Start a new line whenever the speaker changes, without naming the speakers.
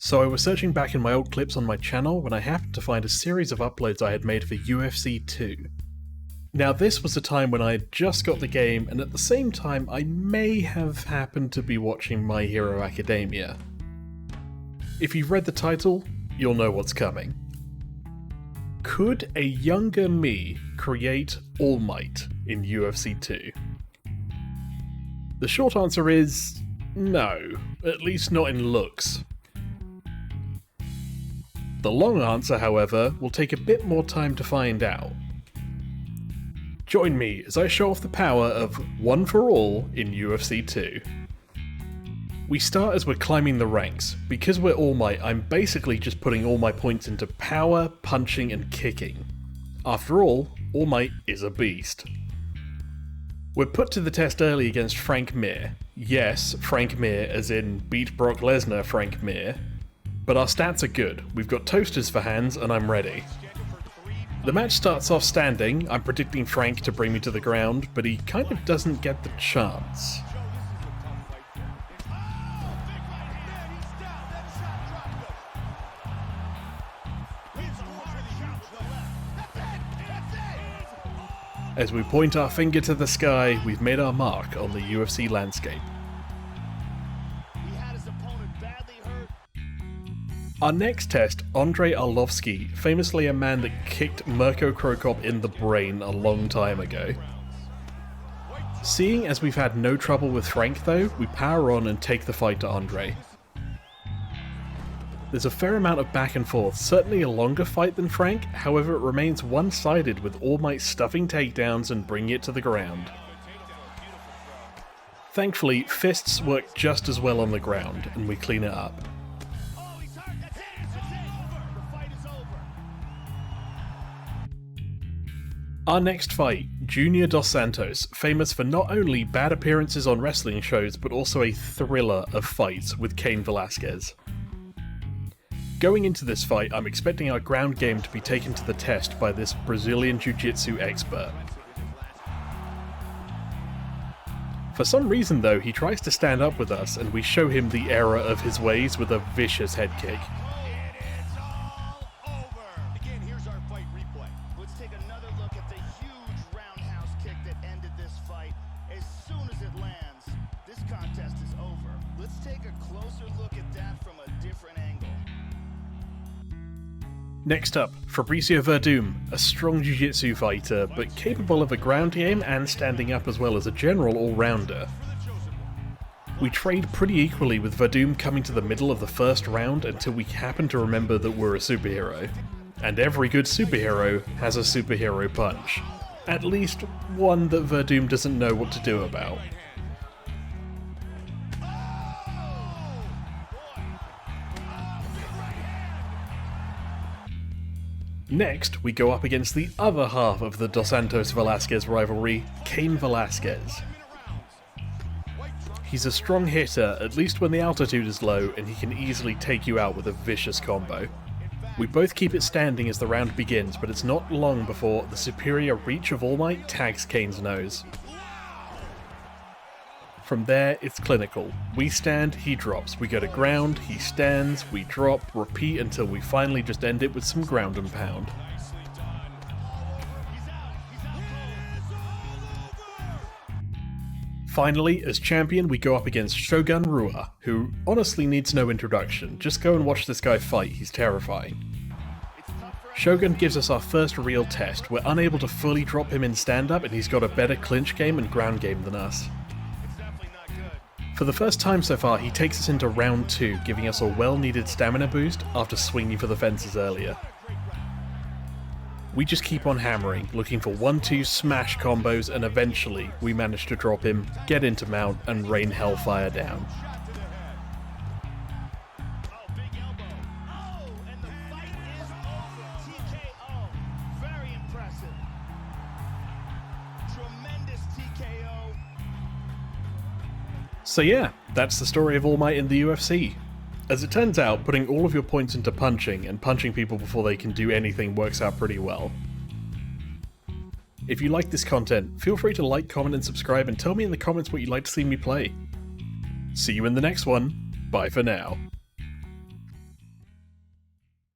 So I was searching back in my old clips on my channel when I happened to find a series of uploads I had made for UFC 2. Now this was a time when I had just got the game, and at the same time I may have happened to be watching My Hero Academia. If you've read the title, you'll know what's coming. Could a younger me create All Might in UFC 2? The short answer is no, at least not in looks. The long answer, however, will take a bit more time to find out. Join me as I show off the power of One for All in UFC 2. We start as we're climbing the ranks. Because we're All Might, I'm basically just putting all my points into power, punching, and kicking. After all Might is a beast. We're put to the test early against Frank Mir. Yes, Frank Mir as in beat Brock Lesnar Frank Mir. But our stats are good, we've got toasters for hands, and I'm ready. The match starts off standing. I'm predicting Frank to bring me to the ground, but he kind of doesn't get the chance. As we point our finger to the sky, we've made our mark on the UFC landscape. Our next test, Andrei Arlovski, famously a man that kicked Mirko Cro Cop in the brain a long time ago. Seeing as we've had no trouble with Frank though, we power on and take the fight to Andrei. There's a fair amount of back and forth, certainly a longer fight than Frank, however it remains one-sided with All Might stuffing takedowns and bringing it to the ground. Thankfully, fists work just as well on the ground, and we clean it up. Our next fight, Junior Dos Santos, famous for not only bad appearances on wrestling shows, but also a thriller of fights with Cain Velasquez. Going into this fight, I'm expecting our ground game to be taken to the test by this Brazilian Jiu-Jitsu expert. For some reason though, he tries to stand up with us and we show him the error of his ways with a vicious head kick. Next up, Fabricio Verdum, a strong jiu-jitsu fighter, but capable of a ground game and standing up as well as a general all-rounder. We trade pretty equally with Verdum coming to the middle of the first round until we happen to remember that we're a superhero. And every good superhero has a superhero punch. At least one that Verdum doesn't know what to do about. Next, we go up against the other half of the Dos Santos-Velasquez rivalry, Cain Velasquez. He's a strong hitter, at least when the altitude is low, and he can easily take you out with a vicious combo. We both keep it standing as the round begins, but it's not long before the superior reach of All Might tags Cain's nose. From there, it's clinical. We stand, he drops. We go to ground, he stands, we drop, repeat until we finally just end it with some ground and pound. Finally, as champion, we go up against Shogun Rua, who honestly needs no introduction. Just go and watch this guy fight, he's terrifying. Shogun gives us our first real test. We're unable to fully drop him in stand-up, and he's got a better clinch game and ground game than us. For the first time so far, he takes us into round 2, giving us a well-needed stamina boost after swinging for the fences earlier. We just keep on hammering, looking for 1-2 smash combos, and eventually we manage to drop him, get into mount, and rain hellfire down. So yeah, that's the story of All Might in the UFC. As it turns out, putting all of your points into punching and punching people before they can do anything works out pretty well. If you like this content, feel free to like, comment and subscribe, and tell me in the comments what you'd like to see me play. See you in the next one. Bye for now.